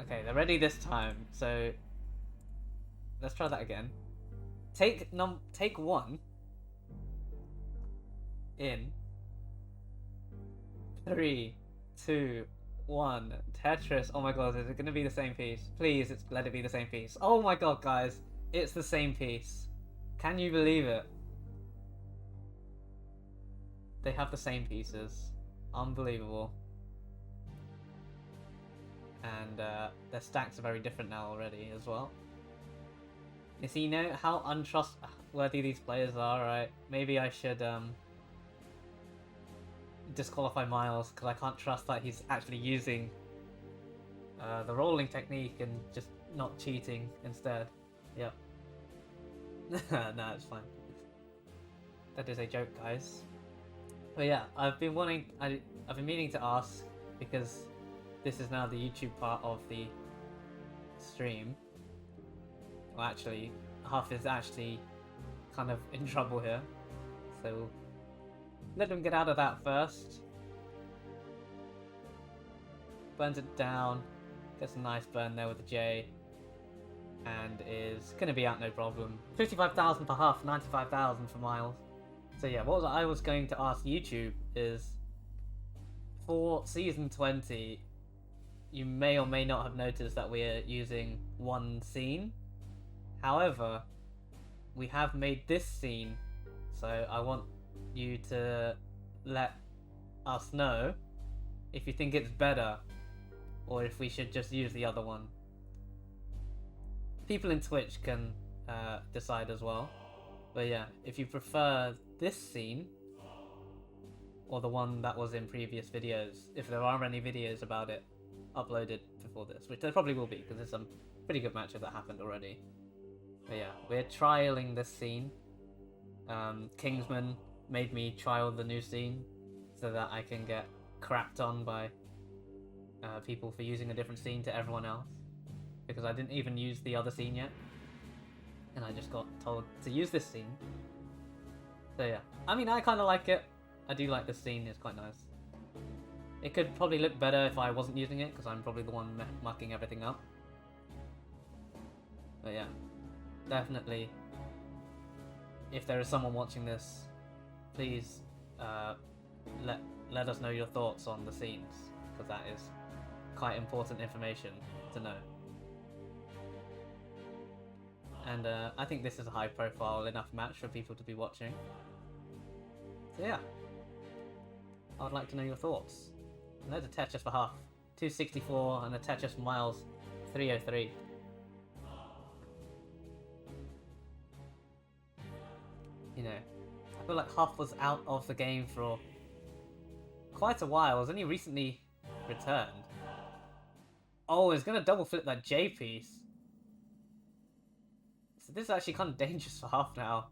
Okay, they're ready this time, so let's try that again. Take one in 3, 2, 1. Tetris. Oh my god, is it gonna be the same piece? Please, let it be the same piece. Oh my god, guys, it's the same piece. Can you believe it? They have the same pieces. Unbelievable. And their stacks are very different now already as well. You see, you know how untrustworthy these players are, right? Maybe I should disqualify Myles, because I can't trust that he's actually using the rolling technique and just not cheating instead. Yep. No, it's fine. That is a joke, guys. But yeah, I've been meaning to ask, because this is now the YouTube part of the stream. Well, actually, Huff is actually kind of in trouble here, so let him get out of that first. Burns it down, gets a nice burn there with the J, and is going to be out no problem. 55,000 for Huff, 95,000 for Myles. So yeah, what I was going to ask YouTube is, for Season 20, you may or may not have noticed that we're using one scene. However, we have made this scene, so I want you to let us know if you think it's better, or if we should just use the other one. People in Twitch can decide as well. But yeah, if you prefer this scene, or the one that was in previous videos, if there are any videos about it uploaded before this, which there probably will be, because there's some pretty good matches that happened already. But yeah, we're trialing this scene. Kingsman made me trial the new scene so that I can get crapped on by people for using a different scene to everyone else, because I didn't even use the other scene yet, and I just got told to use this scene. So yeah, I mean, I kind of like it. I do like this scene, it's quite nice. It could probably look better if I wasn't using it, because I'm probably the one mucking everything up. But yeah, definitely, if there is someone watching this, please let us know your thoughts on the scenes, because that is quite important information to know. And I think this is a high profile enough match for people to be watching. So yeah, I would like to know your thoughts. And there's a Tetris for Huff, 264, and a Tetris for Myles, 303. You know, I feel like Huff was out of the game for quite a while. Has only recently returned. Oh, he's gonna double flip that J piece. So this is actually kind of dangerous for Huff now.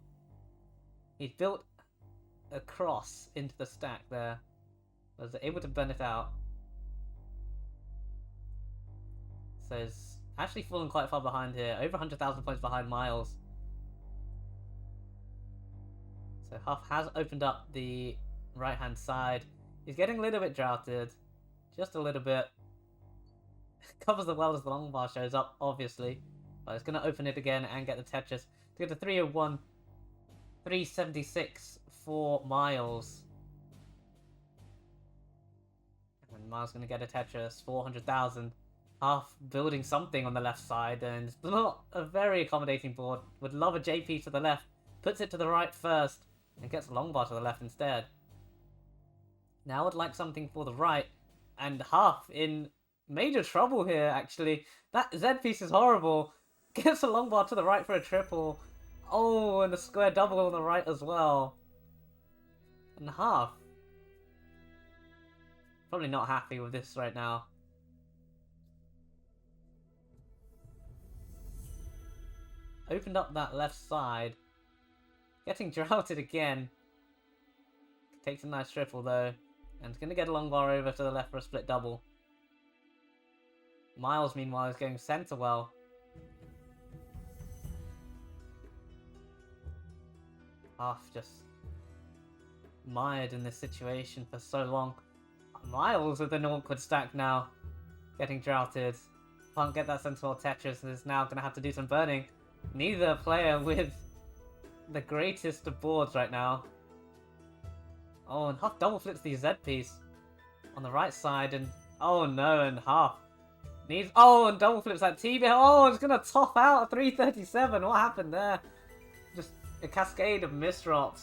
He's built a cross into the stack there. Was able to burn it out. So he's actually fallen quite far behind here. Over 100,000 points behind Myles. So Huff has opened up the right hand side. He's getting a little bit droughted. Just a little bit. Covers the well as the long bar shows up, obviously. But it's going to open it again and get the Tetris to get to 301. 376 for Myles. And Myles going to get a Tetris, 400,000. Huff building something on the left side, and it's not a very accommodating board. Would love a JP to the left. Puts it to the right first, and gets a long bar to the left instead. Now would like something for the right, and Huff in major trouble here, actually. That Z piece is horrible. Gets a long bar to the right for a triple. Oh, and a square double on the right as well. And Huff probably not happy with this right now. Opened up that left side. Getting droughted again. Takes a nice triple though. And it's going to get a long bar over to the left for a split double. Myles, meanwhile, is going centre well. Huff just mired in this situation for so long. Myles with an awkward stack now. Getting droughted. can't get that sensible Tetris and is now going to have to do some burning. Neither player with the greatest of boards right now. Oh, and Huff double flips the Z piece on the right side, and oh no, and Huff needs. Oh, and double flips that T. Oh, it's gonna top out a 337. What happened there? Just a cascade of misdrops.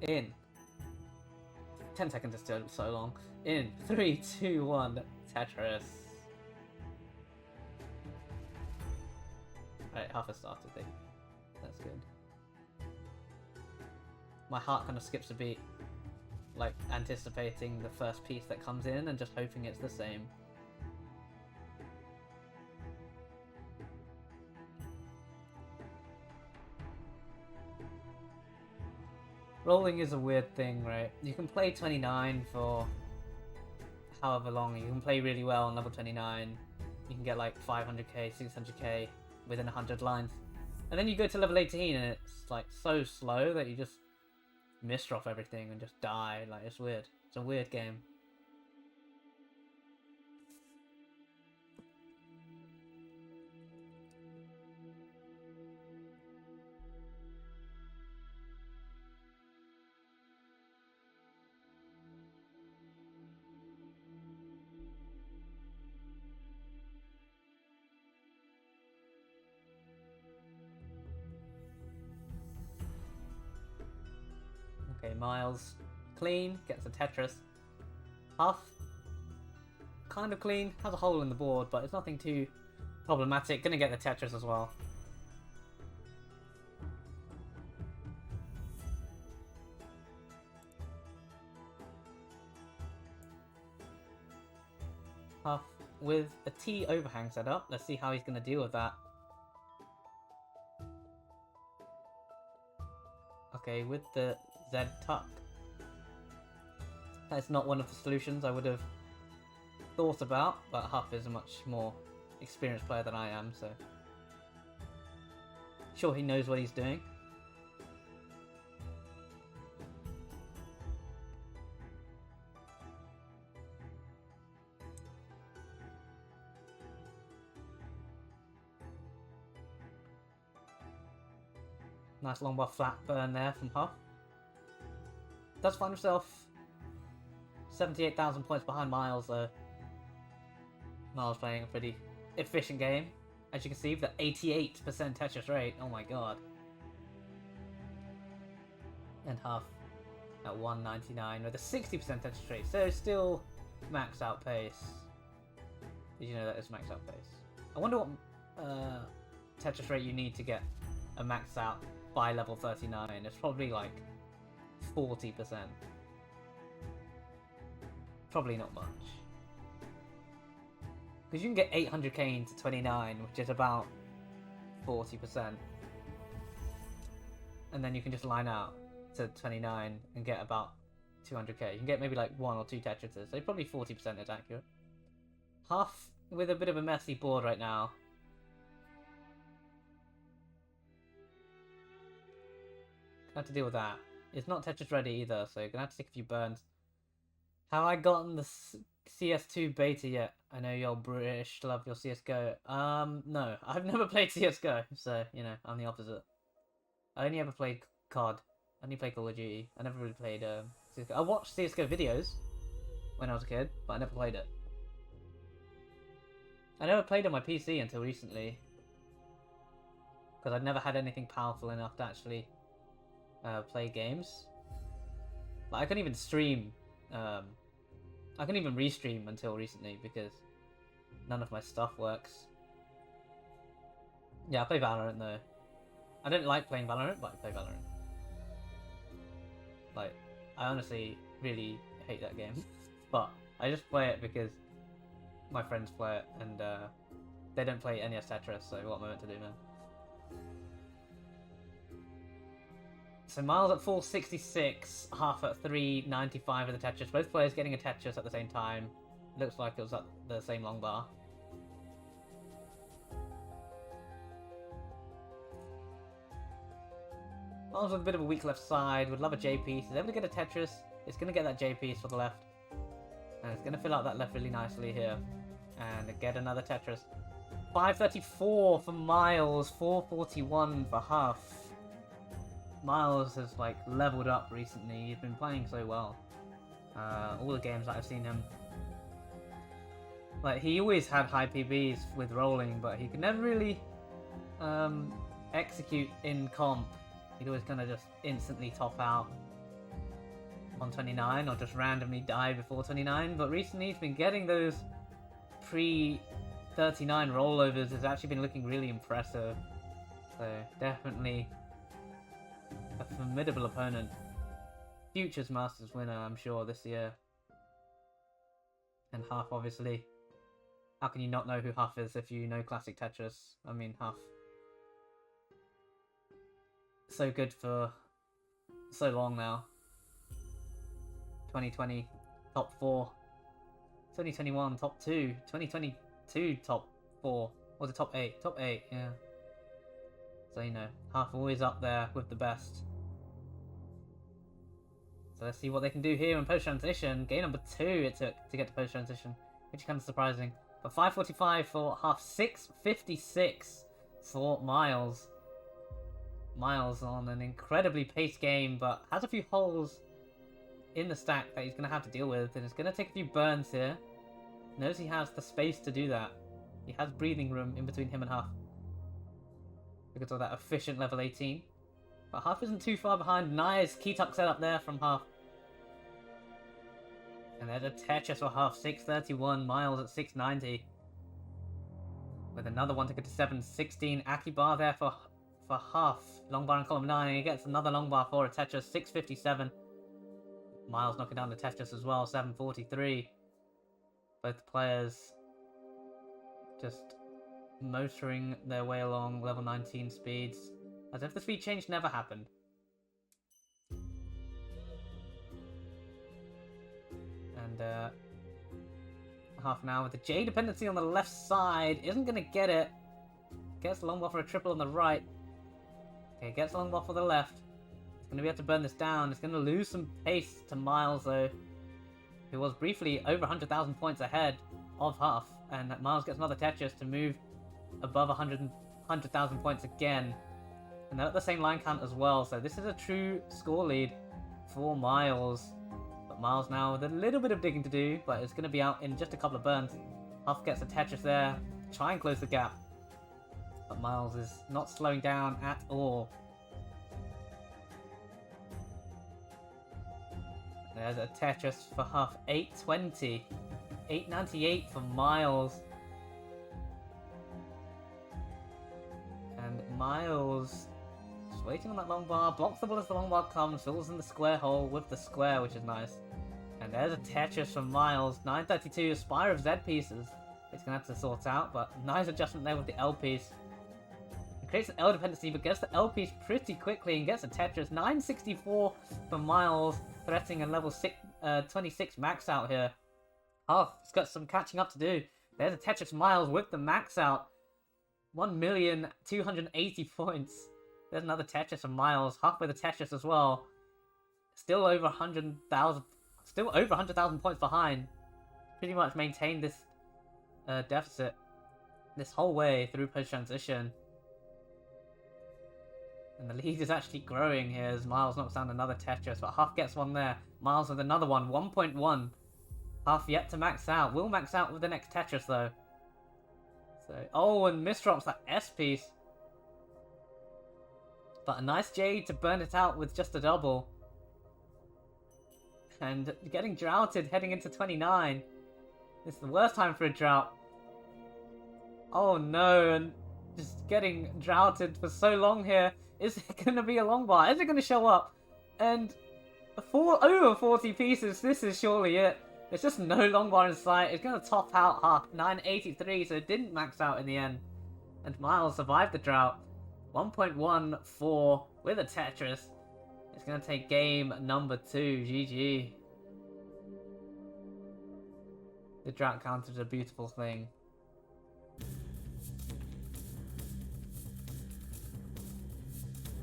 In 10 seconds is still so long. In 3, 2, 1, Tetris. Right, Huff has started. That's good. My heart kind of skips a beat, like anticipating the first piece that comes in and just hoping it's the same. Rolling is a weird thing, right? You can play 29 for however long. You can play really well on level 29. You can get like 500k, 600k within 100 lines. And then you go to level 18 and it's like so slow that you just misdrop everything and just die. Like, it's weird. It's a weird game. Okay, Myles, clean, gets a Tetris. Huff, kind of clean, has a hole in the board, but it's nothing too problematic. Gonna get the Tetris as well. Huff with a T overhang set up. Let's see how he's gonna deal with that. Okay, with the Z tuck. That's not one of the solutions I would have thought about, but Huff is a much more experienced player than I am, so sure he knows what he's doing. Nice long bar flat burn there from Huff. Does find himself 78,000 points behind Myles though. Myles playing a pretty efficient game. As you can see, with the 88% Tetris rate. Oh my god. And Huff at 199 with a 60% Tetris rate. So still max out pace. Did you know that is max out pace? I wonder what Tetris rate you need to get a max out by level 39. It's probably like 40%. Probably not much. Because you can get 800k into 29, which is about 40%. And then you can just line out to 29 and get about 200k. You can get maybe like 1 or 2 Tetrises, so probably 40% is accurate. Huff with a bit of a messy board right now. Gonna have to deal with that. It's not Tetris ready either, so you're gonna have to take a few burns. Have I gotten the CS2 beta yet? I know you're British, love your CSGO. No, I've never played CSGO, so, you know, I'm the opposite. I only ever played COD. I only played Call of Duty. I never really played CSGO. I watched CSGO videos when I was a kid, but I never played it. I never played on my PC until recently, because I'd never had anything powerful enough to actually play games. Like, I couldn't even stream. I couldn't even restream until recently because none of my stuff works. Yeah, I play Valorant though. I don't like playing Valorant, but I play Valorant. Like, I honestly really hate that game. But I just play it because my friends play it and they don't play NES Tetris, so what am I meant to do, man? So Myles at 466, Huff at 395 with the Tetris. Both players getting a Tetris at the same time. Looks like it was at the same long bar. Myles with a bit of a weak left side. Would love a J piece. Is able to get a Tetris. It's going to get that J piece for the left. And it's going to fill out that left really nicely here. And get another Tetris. 534 for Myles, 441 for Huff. Myles has like leveled up recently. He's been playing so well. All the games that I've seen him. Like, he always had high PBs with rolling, but he could never really execute in comp. He'd always kind of just instantly top out on 29 or just randomly die before 29. But recently he's been getting those pre-39 rollovers. Has actually been looking really impressive. So definitely a formidable opponent. Futures Masters winner, I'm sure, this year. And Huff, obviously. How can you not know who Huff is if you know classic Tetris? I mean, Huff. So good for so long now. 2020, top 4. 2021, top 2. 2022, top 4. Or the top 8? Top 8, yeah. So, you know, Huff always up there with the best. So let's see what they can do here in post-transition. Game number 2 it took to get to post-transition, which is kind of surprising. But 545 for Huff, 656 for Myles. Myles on an incredibly paced game, but has a few holes in the stack that he's going to have to deal with, and it's going to take a few burns here. Knows he has the space to do that. He has breathing room in between him and Huff because of that efficient level 18. But Huff isn't too far behind. Nice key tuck setup there from Huff. And there's a Tetris for Huff, 631, Myles at 690. With another one to get to 716. Aki bar there for Huff. Long bar in column 9, and he gets another long bar for a Tetris, 657. Myles knocking down the Tetris as well, 743. Both players just motoring their way along level 19 speeds, as if the speed change never happened. And Huff now with the J dependency on the left side, isn't going to get it. Gets the long bar for a triple on the right. Okay, gets the long bar for the left. It's going to be able to burn this down. It's going to lose some pace to Myles though, who was briefly over 100,000 points ahead of Huff. And Myles gets another Tetris to move above 100,000 points again. And they're at the same line count as well, so this is a true score lead for Myles. But Myles now with a little bit of digging to do, but it's going to be out in just a couple of burns. Huff gets a Tetris there, try and close the gap. But Myles is not slowing down at all. There's a Tetris for Huff, 820. 898 for Myles. And Myles just waiting on that long bar, blocks the ball as the long bar comes, fills in the square hole with the square, which is nice. And there's a Tetris from Myles, 932, a spire of Z pieces. It's going to have to sort out, but nice adjustment there with the L piece. It creates an L dependency, but gets the L piece pretty quickly and gets a Tetris, 964 for Myles, threatening a level 26 max out here. Oh, it's got some catching up to do. There's a Tetris Myles with the max out. 1,280 points. There's another Tetris from Myles. Huff with a Tetris as well. Still over 100,000. Still over 100,000 points behind. Pretty much maintained this deficit this whole way through post-transition. And the lead is actually growing here as Myles knocks down another Tetris. But Huff gets one there. Myles with another one. 1.1. Huff yet to max out. Will max out with the next Tetris though. So, oh, and misdrops that S piece. But a nice J to burn it out with just a double. And getting droughted heading into 29. It's the worst time for a drought. Oh no, and just getting droughted for so long here. Is it going to be a long bar? Is it going to show up? And over 40 pieces, this is surely it. There's just no long bar in sight. It's going to top out Huff, 983, so it didn't max out in the end. And Myles survived the drought. 1.14 with a Tetris. It's going to take game number 2. GG. The drought counter is a beautiful thing.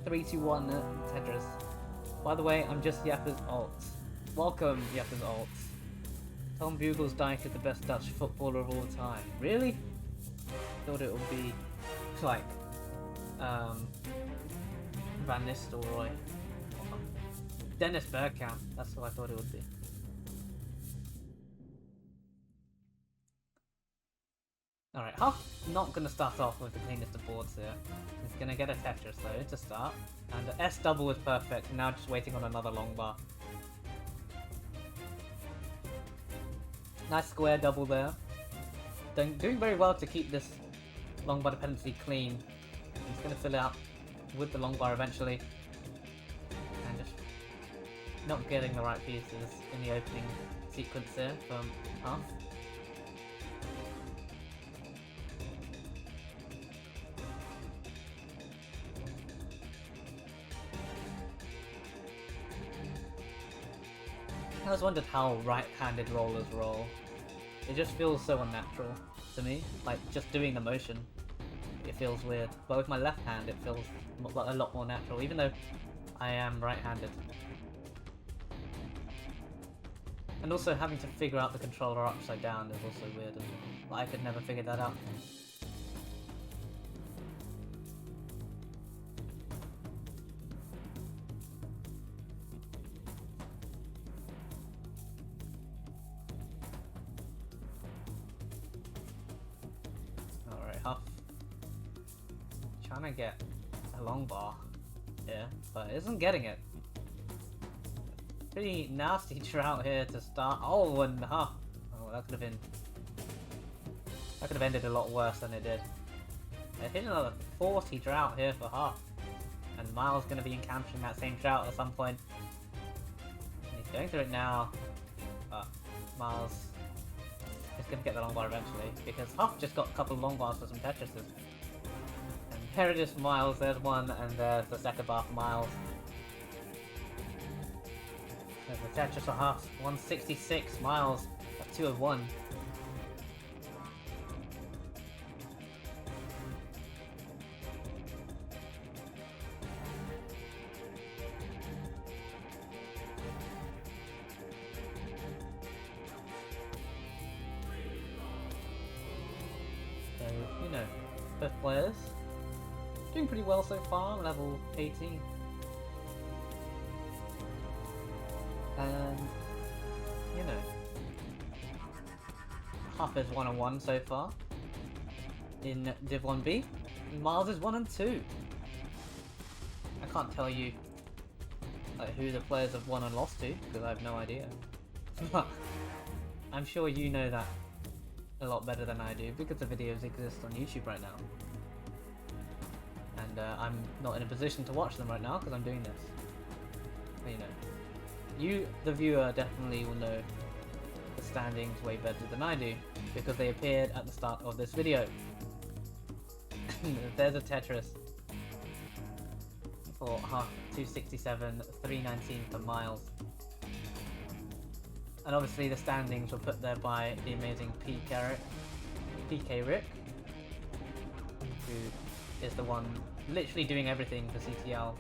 Three, two, one, Tetris. By the way, I'm just Yappa's alt. Welcome, Yappa's alt. Tom Bugelsdijk is the best Dutch footballer of all time. Really? Thought it would be like Van Nistelrooy. Dennis Bergkamp. That's what I thought it would be. Alright, Huff not going to start off with the cleanest of boards here. He's going to get a Tetris though to start. And the S double is perfect. Now just waiting on another long bar. Nice square double there. Doing very well to keep this long bar dependency clean. He's going to fill it out with the long bar eventually. And just not getting the right pieces in the opening sequence here from Huff. I always wondered how right-handed rollers roll. It just feels so unnatural to me, like just doing the motion. It feels weird, but with my left hand it feels a lot more natural, even though I am right-handed. And also having to figure out the controller upside down is also weird as well. Like, I could never figure that out. Huff trying to get a long bar here, but isn't getting it. Pretty nasty drought here to start. Oh, and Huff. Oh, that could have ended a lot worse than it did. Hit another 40 drought here for Huff, and Myles going to be encountering that same drought at some point. And he's going through it now, but Myles is going to get the long bar eventually, because Huff just got a couple of long bars for some Tetrises. And here it is for Myles, there's one, and there's the second bar for Myles. There's the Tetris for Huff, 166, Myles at 201. You know, both players doing pretty well so far, level 18. And, you know, Huff is 1-1 so far in Div 1B, and Myles is 1-2. I can't tell you like, who the players have won and lost to, because I have no idea. But I'm sure you know that a lot better than I do, because the videos exist on YouTube right now. And I'm not in a position to watch them right now because I'm doing this. But, you know, you, the viewer, definitely will know the standings way better than I do, because they appeared at the start of this video. There's a Tetris for Huff, 267, 319 for Myles. And obviously the standings were put there by the amazing Peekayric, who is the one literally doing everything for CTL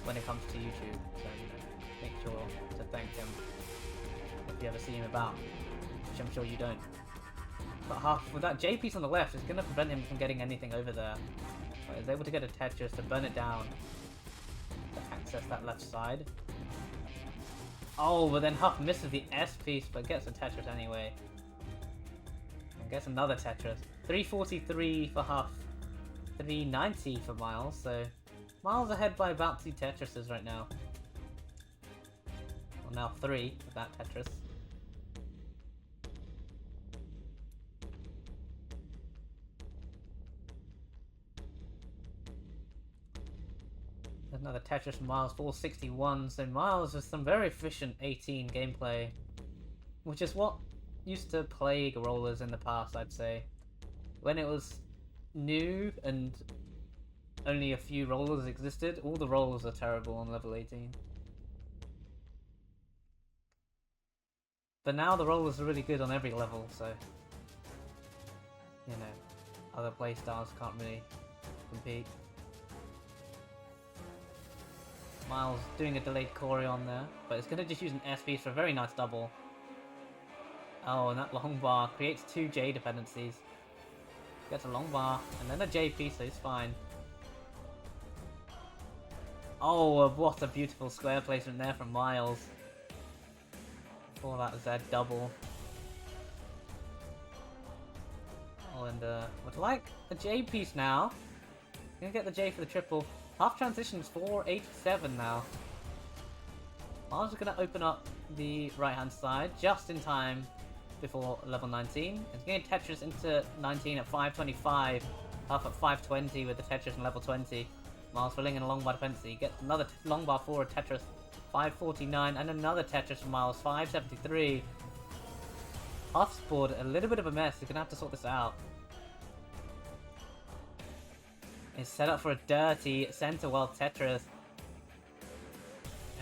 when it comes to YouTube. So, you know, make sure to thank him if you ever see him about, which I'm sure you don't. But Huff, with that J piece on the left, is going to prevent him from getting anything over there. But he's able to get a Tetris to burn it down to access that left side. Oh, but then Huff misses the S piece, but gets a Tetris anyway. And gets another Tetris. 343 for Huff, 390 for Myles, so Myles ahead by about 2 Tetrises right now. Well, now 3 with that Tetris. Another Tetris from Myles, 461, so Myles with some very efficient 18 gameplay, which is what used to plague rollers in the past, I'd say. When it was new and only a few rollers existed, all the rollers are terrible on level 18. But now the rollers are really good on every level, so, you know, other playstyles can't really compete. Myles doing a delayed choreo on there, but it's going to just use an S piece for a very nice double. Oh, and that long bar creates 2 J dependencies. Gets a long bar, and then a J piece, so he's fine. Oh, what a beautiful square placement there from Myles. For that Z double. Oh, and would like a J piece now. Gonna get the J for the triple. Huff transitions 487 now. Myles is gonna open up the right hand side just in time before level 19. It's going to Tetris into 19 at 525. Huff at 520 with the Tetris in level 20. Myles filling in a long bar dependency. He gets another long bar forward Tetris 549 and another Tetris from Myles 573. Huff's board a little bit of a mess. He's gonna have to sort this out. He's set up for a dirty center world Tetris.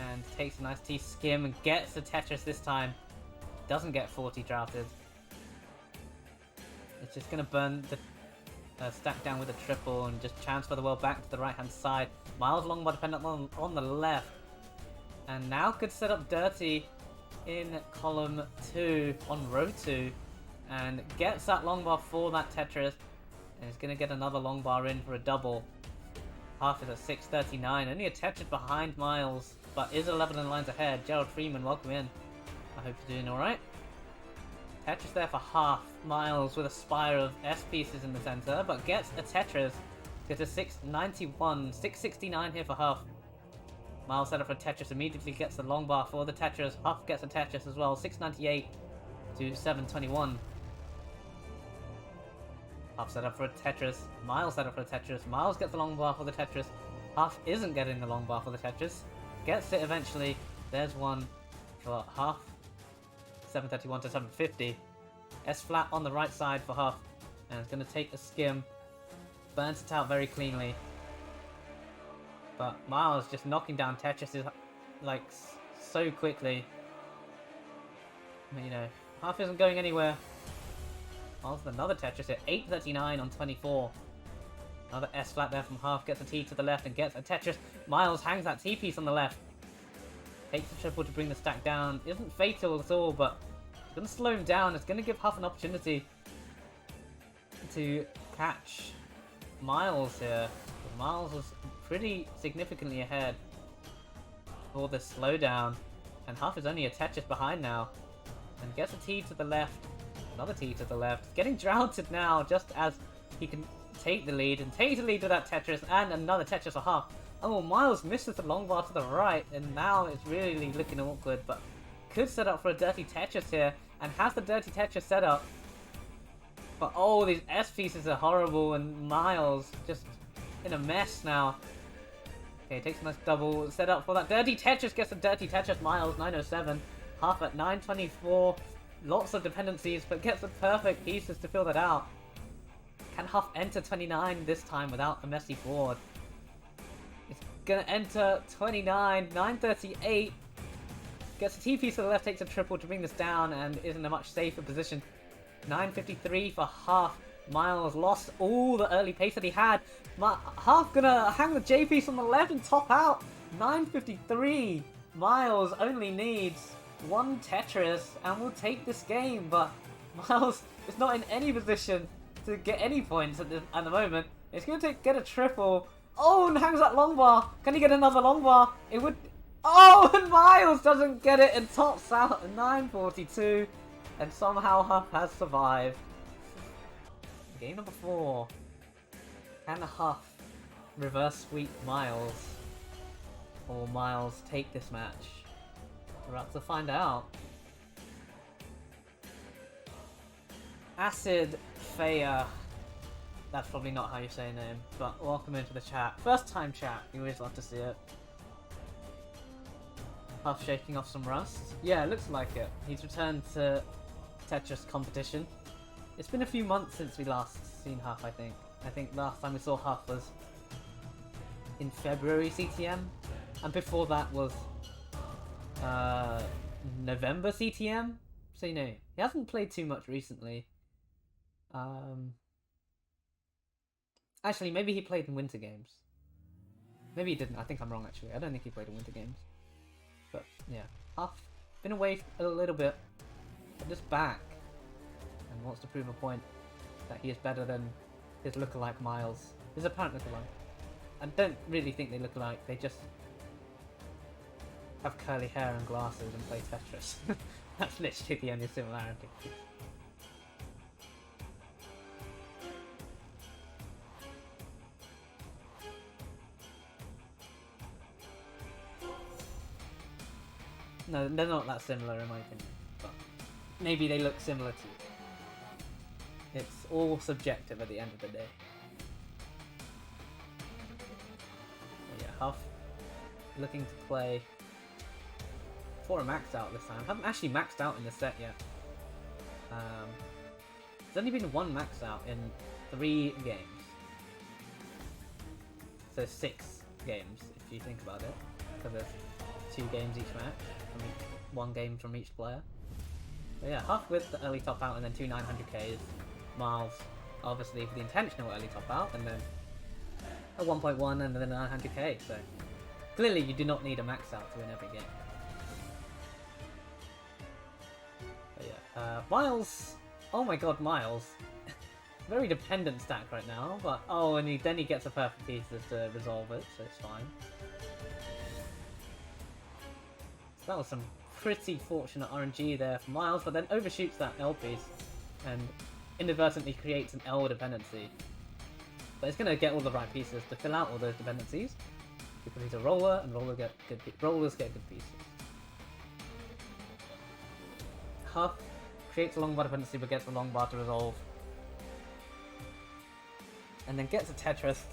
And takes a nice T skim and gets the Tetris this time. Doesn't get 40 drafted. It's just gonna burn the stack down with a triple and just transfer the world back to the right hand side. Myles long bar dependent on the left. And now could set up dirty in column 2 on row 2 and gets that long bar for that Tetris and is going to get another long bar in for a double. Huff is at 639, only a Tetris behind Myles, but is 11 lines ahead. Gerald Freeman, welcome in. I hope you're doing alright. Tetris there for Huff. Myles with a spire of S pieces in the center, but gets a Tetris. Gets a 691, 669 here for Huff. Myles set up for Tetris, immediately gets the long bar for the Tetris. Huff gets a Tetris as well, 698 to 721. Huff set up for a Tetris. Myles set up for a Tetris. Myles gets the long bar for the Tetris. Huff isn't getting the long bar for the Tetris. Gets it eventually. There's one for Huff. 731 to 750. S flat on the right side for Huff. And it's going to take a skim. Burns it out very cleanly. But Myles just knocking down Tetris like so quickly. But, you know, Huff isn't going anywhere. Myles with another Tetris at 839 on 24. Another S flat there from Huff. Gets a T to the left and gets a Tetris. Myles hangs that T piece on the left. Takes the triple to bring the stack down. Isn't fatal at all, but it's going to slow him down. It's going to give Huff an opportunity to catch Myles here. Myles was pretty significantly ahead for the slowdown, and Huff is only a Tetris behind now, and gets a T to the left, another T to the left, getting drafted now just as he can take the lead, and take the lead with that Tetris, and another Tetris for Huff. Oh, Myles misses the long bar to the right, and now it's really looking awkward, but could set up for a dirty Tetris here, and has the dirty Tetris set up. But oh, these S pieces are horrible, and Myles just in a mess now. Okay, takes a nice double set up for that dirty Tetris, gets a dirty Tetris. Myles 907, Huff at 924. Lots of dependencies, but gets the perfect pieces to fill that out. Can Huff enter 29 this time without a messy board? It's gonna enter 29, 938. Gets a T piece to the left, takes a triple to bring this down, and is in a much safer position. 953 for Huff. Myles lost all the early pace that he had. Huff gonna hang the J piece on the left and top out. 953. Myles only needs one Tetris and will take this game, but Myles is not in any position to get any points at the moment. It's gonna get a triple. Oh, and hangs that long bar. Can he get another long bar? It would. Oh, and Myles doesn't get it and tops out at 942. And somehow Huff has survived. Game number 4. Can Huff reverse sweep Myles? Or Myles take this match? We're about to find out. Acid Faya. That's probably not how you say your name, but welcome into the chat. First time chat, you always love to see it. Huff shaking off some rust. Yeah, it looks like it. He's returned to Tetris competition. It's been a few months since we last seen Huff, I think. I think last time we saw Huff was in February CTM, and before that was November CTM. So, you know, he hasn't played too much recently. Actually, maybe he played in Winter Games. Maybe he didn't. I think I'm wrong, actually. I don't think he played in Winter Games. But, yeah. Huff, been away a little bit, but just back. and wants to prove a point that he is better than his lookalike Myles, his apparent lookalike. I don't really think they look alike, they just have curly hair and glasses and play Tetris. That's literally the only similarity. No, they're not that similar in my opinion, but maybe they look similar to you. It's all subjective at the end of the day. But yeah, Huff looking to play for a max out this time. Haven't actually maxed out in the set yet. There's only been one max out in 3 games. So 6 games if you think about it, because there's 2 games each match. From each, 1 game from each player. But yeah, Huff with the early top out and then 2 900Ks. Myles, obviously, for the intentional early top out, and then a 1.1 and then a 900K. So clearly, you do not need a max out to win every game. But yeah, Myles. Oh my God, Myles. Very dependent stack right now, but oh, and then he gets a perfect pieces to resolve it, so it's fine. That was some pretty fortunate RNG there for Myles, but then overshoots that L piece and inadvertently creates an L dependency. But it's going to get all the right pieces to fill out all those dependencies, because he's a roller and rollers get good pieces. Huff creates a long bar dependency but gets the long bar to resolve. And then gets a Tetris.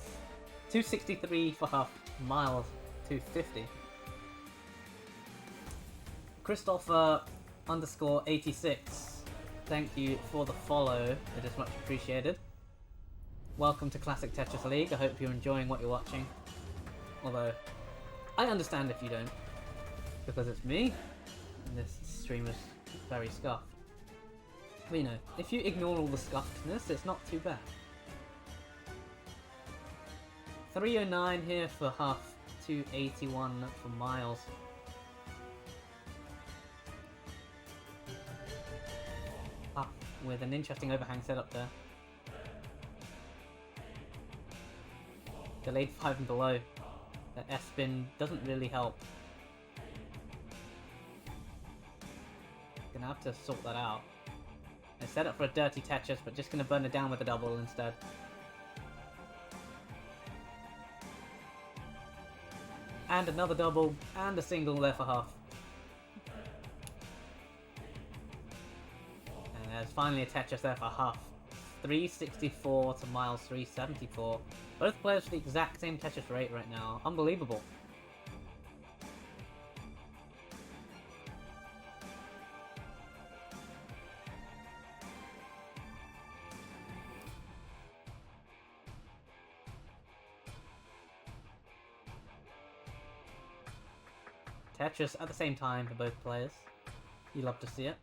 263 for Huff, Myles 250. Christopher _86, thank you for the follow, it is much appreciated. Welcome to Classic Tetris League, I hope you're enjoying what you're watching. Although, I understand if you don't, because it's me, and this stream is very scuffed. But you know, if you ignore all the scuffedness, it's not too bad. 309 here for Huff, 281 for Myles. With an interesting overhang setup there. Delayed 5 and below. The S-spin doesn't really help. Gonna have to sort that out. And set up for a dirty Tetris, but just gonna burn it down with a double instead. And another double, and a single there for Huff. There's finally a Tetris there for Huff. 364 to Myles 374. Both players with the exact same Tetris rate right now. Unbelievable. Tetris at the same time for both players. You love to see it.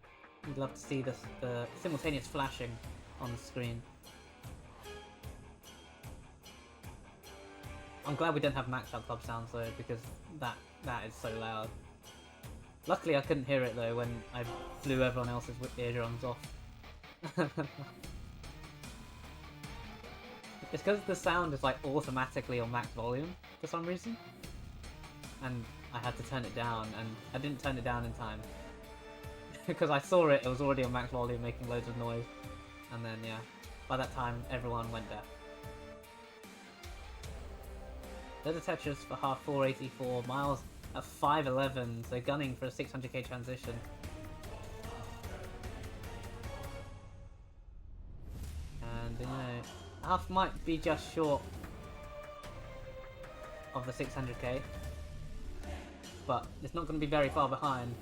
You'd love to see the simultaneous flashing on the screen. I'm glad we don't have maxed out club sounds though, because that is so loud. Luckily I couldn't hear it though when I blew everyone else's eardrums off. It's because the sound is like automatically on max volume for some reason. And I had to turn it down, and I didn't turn it down in time. Because I saw it was already on max volume making loads of noise. And then yeah, by that time everyone went deaf. There's a Tetris for Huff 484, Myles at 511, so gunning for a 600k transition. And you know, Huff might be just short of the 600k, but it's not going to be very far behind.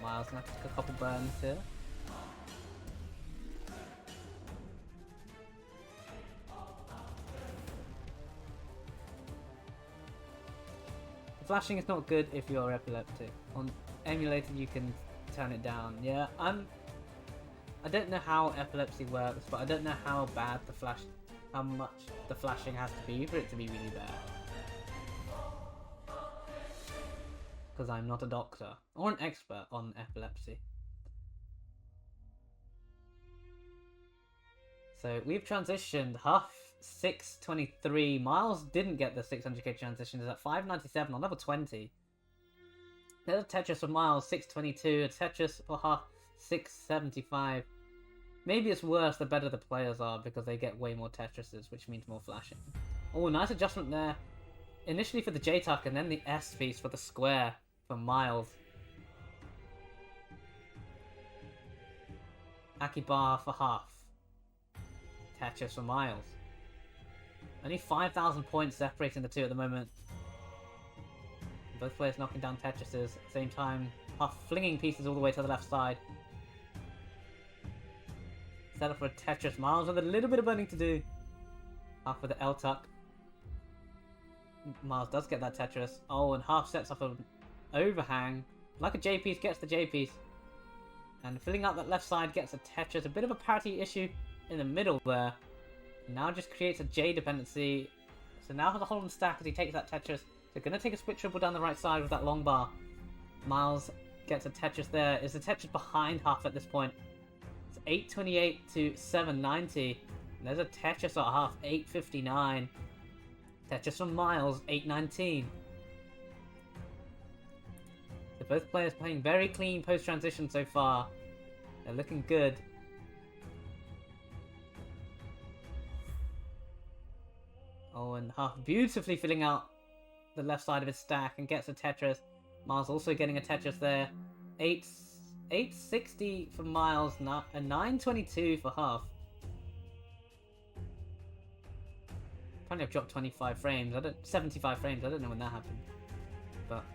Myles gonna have to take a couple burns here. Flashing is not good if you're epileptic. On emulated you can turn it down. Yeah, I don't know how epilepsy works, but I don't know how bad how much the flashing has to be for it to be really bad. Because I'm not a doctor or an expert on epilepsy. So we've transitioned. Huff 623. Myles didn't get the 600k transition. Is at 597 on level 20. There's a Tetris for Myles 622. A Tetris for Huff 675. Maybe it's worse the better the players are because they get way more Tetrises, which means more flashing. Oh, nice adjustment there. Initially for the J-Tuck and then the S-piece for the square for Myles. Akibar for Huff. Tetris for Myles. Only 5,000 points separating the two at the moment. Both players knocking down Tetrises at the same time. Huff flinging pieces all the way to the left side. Set up for a Tetris. Myles with a little bit of burning to do. Huff with the L-Tuck. Myles does get that Tetris. Oh, and Huff sets up an overhang. Like a J-piece, gets the J-piece. And filling out that left side gets a Tetris. A bit of a parity issue in the middle there. Now just creates a J dependency. So now has a hole in the stack as he takes that Tetris. So going to take a split triple down the right side with that long bar. Myles gets a Tetris there. Is the Tetris behind Huff at this point? It's 828 to 790. And there's a Tetris at Huff, 859. Tetris from Myles, 819. So both players playing very clean post-transition so far. They're looking good. Oh, and Huff beautifully filling out the left side of his stack and gets a Tetris. Myles also getting a Tetris there. 860 for Myles, and 922 for Huff. Apparently I've dropped 25 frames. 75 frames. I don't know when that happened. But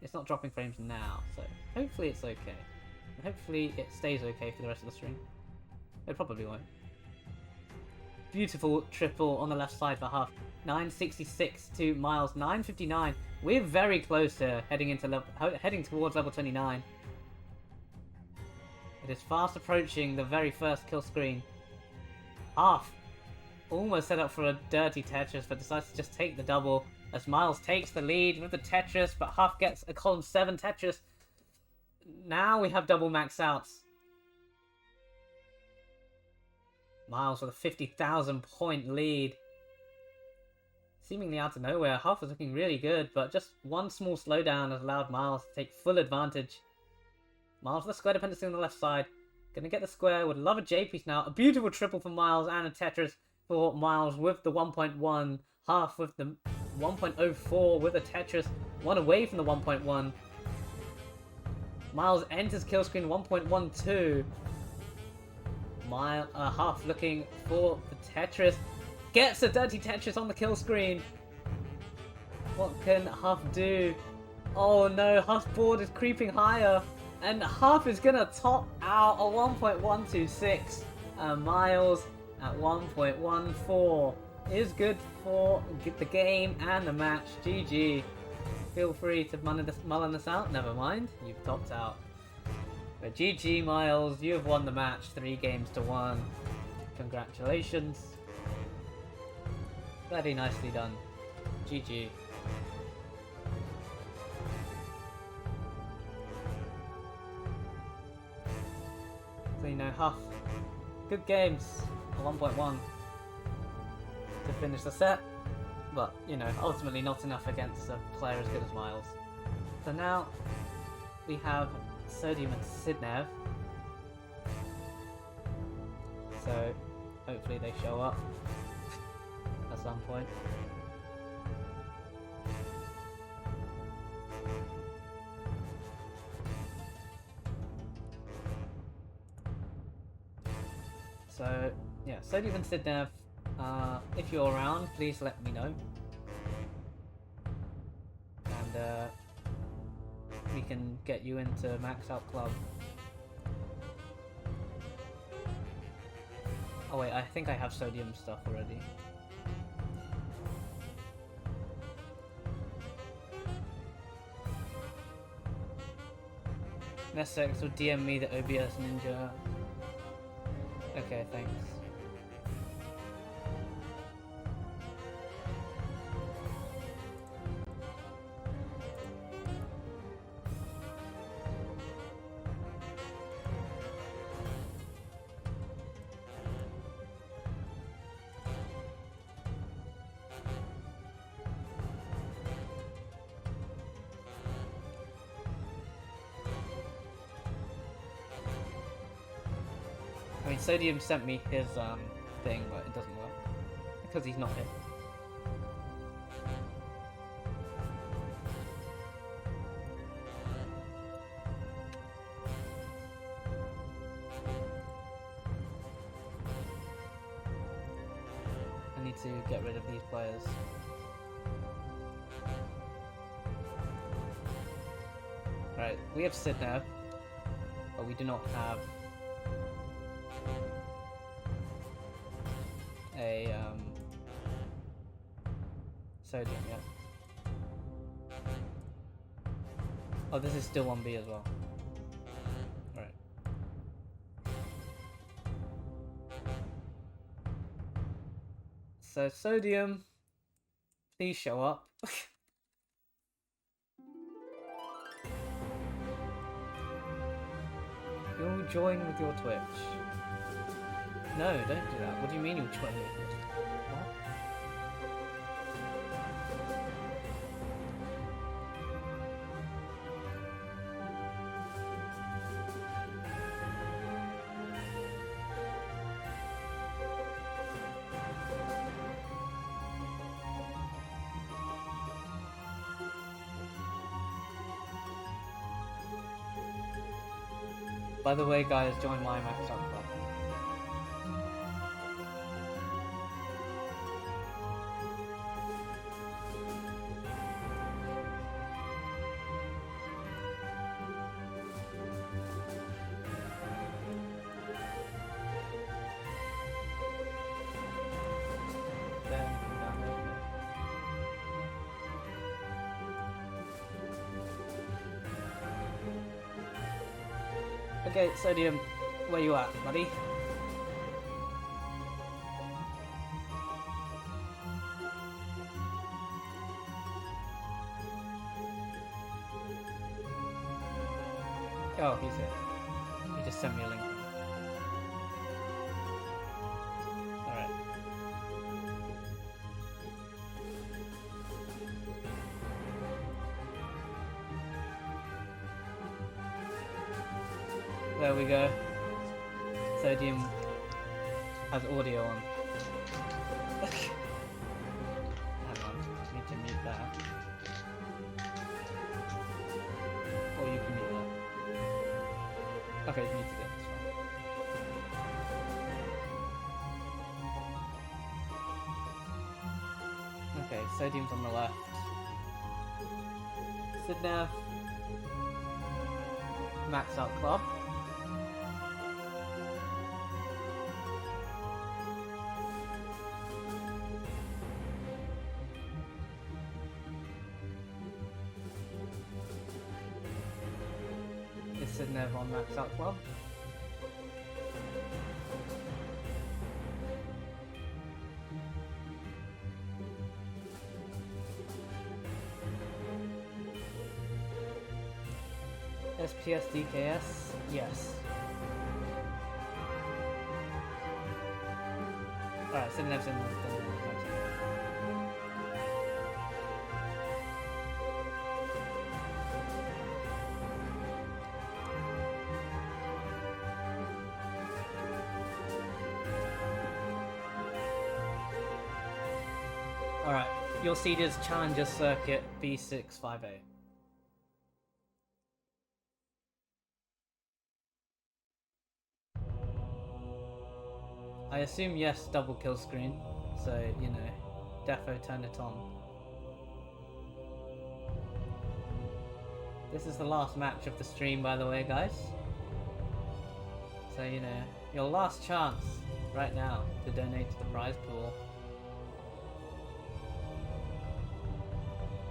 it's not dropping frames now, so hopefully it's okay. And hopefully it stays okay for the rest of the stream. It probably won't. Beautiful triple on the left side for Huff. 966 to Myles, 959. We're very close here, heading towards level 29. It is fast approaching the very first kill screen. Huff almost set up for a dirty Tetris, but decides to just take the double as Myles takes the lead with the Tetris, but Huff gets a column 7 Tetris. Now we have double max outs. Myles with a 50,000 point lead. Seemingly out of nowhere, Huff was looking really good, but just one small slowdown has allowed Myles to take full advantage. Myles with the square dependency on the left side. Gonna get the square, would love a J-piece now. A beautiful triple for Myles and a Tetris for Myles with the 1.1. Huff with the 1.04 with a Tetris. One away from the 1.1. Myles enters kill screen 1.12. Huff looking for the Tetris. Gets a dirty Tetris on the kill screen. What can Huff do? Oh no, Huff's board is creeping higher. And Huff is gonna top out a 1.126. Myles at 1.14 is good for the game and the match. GG. Feel free to mullen this out. Never mind, you've topped out. But GG, Myles, you have won the match 3 games to 1. Congratulations. Very nicely done. GG. So, you know, Huff, good games, a 1.1 to finish the set, but, you know, ultimately not enough against a player as good as Myles. So now we have Sodium and Sidnev. So hopefully they show up at some point. So yeah, Sodium and Sidnev, if you're around, please let me know. And we can get you into Max Out Club. Oh wait, I think I have Sodium stuff already. Messex will DM me the OBS Ninja. Okay, thanks. mean, Sodium sent me his thing, but it doesn't work because he's not here. I need to get rid of these players. Right, we have Sid now, but we do not have a Sodium yet. Oh, this is still 1B as well. Right. So Sodium, please show up. You'll join with your Twitch. No, don't do that. What do you mean you'll join with your Twitch? What? By the way, guys, join my Max Up Club. Okay, Sodium, where you at, buddy? Oh, he's here. He just sent me a link. Alright. There we go. Sodium has audio on. Hang on, need to mute that. Or you can mute that. Okay, you muted it, that's fine. Okay, Sodium's on the left. Sidnev. Max Out Club. Sidnev on Max Out Club. SPS DKS? Yes. Alright, Sidnev's in the Alright, your seed is Challenger Circuit B658. I assume yes, double kill screen, so you know, defo turn it on. This is the last match of the stream, by the way, guys. So you know, your last chance right now to donate to the prize pool.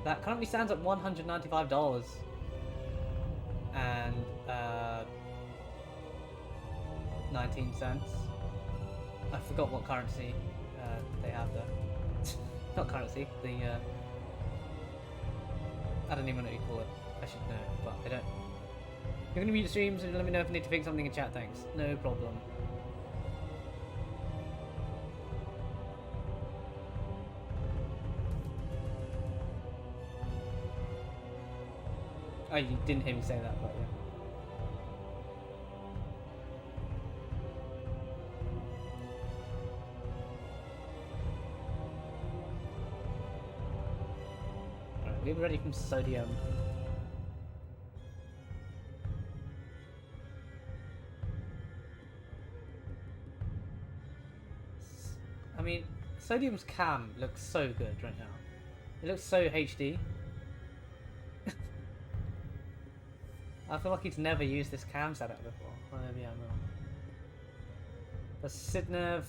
That currently stands at $195 and 19 cents. I forgot what currency they have there. Not currency, the I don't even know what you call it. I should know, but I don't. You're gonna mute the streams and let me know if I need to fix something in chat, thanks. No problem. Oh, you didn't hear me say that, but yeah. Be ready from Sodium. I mean, Sodium's cam looks so good right now. It looks so HD. I feel like he's never used this cam setup before. Well, maybe I'm wrong. The Sidnev.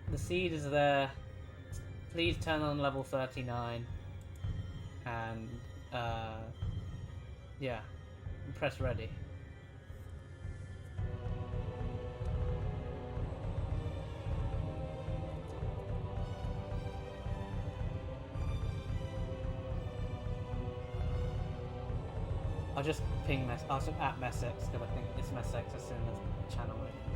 The seed is there. Please turn on level 39. And, yeah. Press ready. I'll just ping I'll at Messex because I think it's Messex as soon as the channel ready.